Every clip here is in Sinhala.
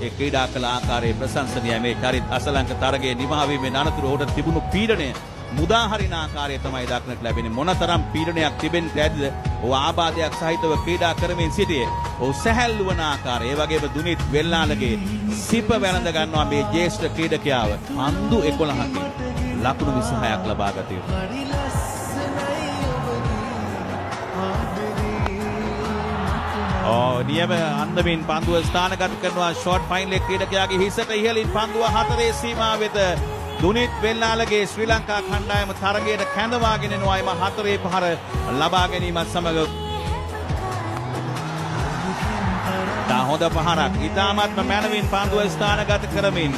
ඒ ක්‍රීඩා කළ ආකාරයේ ප්‍රශංසනීයයි. මේ චරිත අසලංක තරගයේ නිමා වීමේ අනතුරු ඔහුට තිබුණු පීඩනය මුදා හරින ආකාරය තමයි දක්නට ලැබෙන්නේ. මොනතරම් පීඩනයක් තිබෙන්නට ඇද්ද? ඔහු ආබාධයක් සහිතව ක්‍රීඩා කරමින් සිටියේ. ඔහු සැහැල්ලු වන ආකාරය, ඒ වගේම දුනිත් වෙල්ලාලගේ සිප වැළඳ ගන්නවා මේ ජ්‍යෙෂ්ඨ ක්‍රීඩකයාව. පන්දු 11කින් ලකුණු 26ක් ලබා ගත යුතුයි. නියම අන්දමින් පන්දුව ස්ථානගත කරනවා ෂෝට් ෆයිනල් ක්‍රීඩකයාගේ හිසට ඉහළින් පන්දුව 4 සීමාව වෙත දුනිත් වෙල්ලාලගේ ශ්‍රී ලංකා කණ්ඩායම තරගයට කැඳවාගෙන එනවා. එම 4 පහර ලබා ගැනීමත් සමග හොඳ පහරක් ඉතාමත්ම මැනවින් පන්දුව ස්ථානගත කරමින්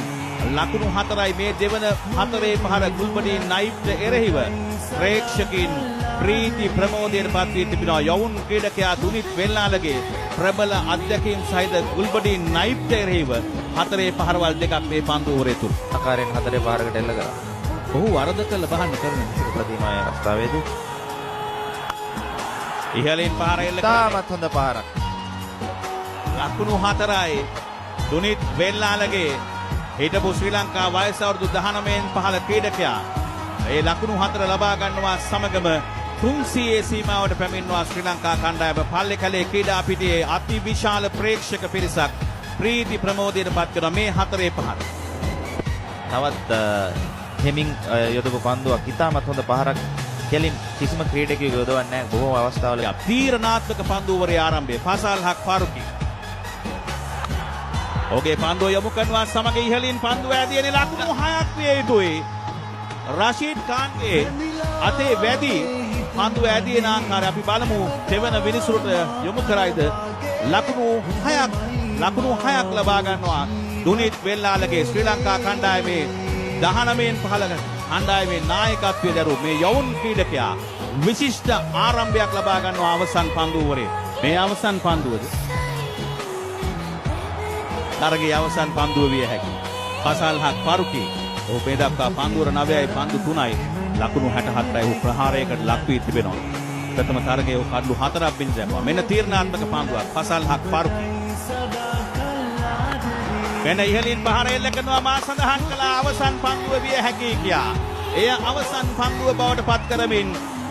ලකුණු 4යි මේ දෙවන 4 පහර ගුල්බඩී නයිට් එරෙහිව ප්‍රේක්ෂකින් ප්‍රීති ප්‍රමෝදයට පත් වී තිබෙනවා. යවුන් ක්‍රීඩකයා දුනිත් වෙල්ලාලගේ ප්‍රබල අධ්‍යක්ෂින් සහිත ගුල්බඩී නයිට් එරෙහිව 4 පහරවල් දෙකක් මේ පන්දුව උරේ තුරු ආකාරයෙන් 4 පහරකට එල්ල කරා. ඔහු වරද කළ බහන්න කරන ප්‍රතිමාය අවස්ථාවේදී ඉහළින් පහර එල්ල තාමත් හොඳ පහරක්. ලකුණු 4යි දුනිත් වෙල්ලාලගේ හිටපු ශ්‍රී ලංකා වයස අවුරුදු 19න් පහළ ක්‍රීඩකයා. ඒ ලකුණු 4 ලබා ගන්නවා සමගම 300 සීමාවට පැමිණෙනවා ශ්‍රී ලංකා කණ්ඩායම. පල්ලේකැලේ ක්‍රීඩා පිටියේ අති විශාල ප්‍රේක්ෂක පිරිසක් ප්‍රීති ප්‍රමෝදයට පත් කරන මේ 4 පහර. තවත් හෙමින් යොදපු පන්දුවක් ඉතාමත් හොඳ පහරක්. කෙලින් කිසිම ක්‍රීඩකයෙකු යොදවන්නේ නැහැ. බොහෝ අවස්ථාවල තීරණාත්මක පන්දුවරේ ආරම්භය ෆසල් හක් ෆාරුකි. ඔහුගේ පන්දුව යොමු කරනවා සමග ඉහළින් පන්දුව ඇදියනේ ලකුණු 6ක් විය යුතුයි. රෂීඩ් ખાන්ගේ අතේ වැඩි පන්දුව ඇදින ආකාරය අපි බලමු. දෙවන විනිසුරට යොමු කරයිද? ලකුණු 6ක් ලබා ගන්නවා දුනිත් වෙල්ලාලගේ ශ්‍රී ලංකා කණ්ඩායමේ 19න් පහළ කණ්ඩායමේ නායකත්වයේ දරූ මේ යවුන් ක්‍රීඩකයා විශිෂ්ට ආරම්භයක් ලබා ගන්නවා අවසන් පන්දුවරේ. මේ අවසන් පන්දුවද තරගයේ අවසන් පන්දුව විය හැකියි. ෆසල් හක් ෆාරුකි ඔහු මේ දක්වා පන්දුවර 9යි පන්දු 3යි ලකුණු 64යි. ඔහු ප්‍රහාරයකට ලක් වී තිබෙනවා. ප්‍රථම තරගයේ ඔහු කඩලු 4ක් බිඳ දැම්මා. මෙන්න තීරණාත්මක පන්දුවක් ෆසල් හක් ෆාරුකි. වෙන ඉහළින් පහර එල්ල කරනවා මා සඳහන් කළ අවසන් පන්දුව විය හැකියි කියා. එය අවසන් පන්දුව බවට පත් කරමින්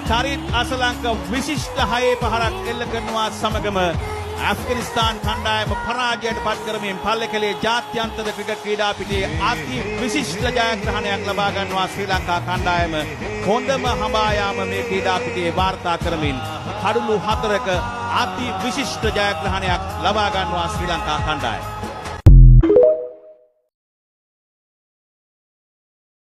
චරිත් අසලංක විශිෂ්ට 6 පහරක් එල්ල කරනවා සමගම ඇෆ්ගනිස්තාන් කණ්ඩායම පරාජයට පත් කරමින් පල්ලේකැලේ ජාත්‍යන්තර ක්‍රිකට් ක්‍රීඩා පිටියේ අති විශිෂ්ට ජයග්‍රහණයක් ලබා ගන්නවා ශ්‍රී ලංකා කණ්ඩායම. හොඳම හඹා යාම මේ ක්‍රීඩා පිටියේ වාර්තා කරමින් කඩලු 4ක අති විශිෂ්ට ජයග්‍රහණයක් ලබා ගන්නවා ශ්‍රී ලංකා කණ්ඩායම.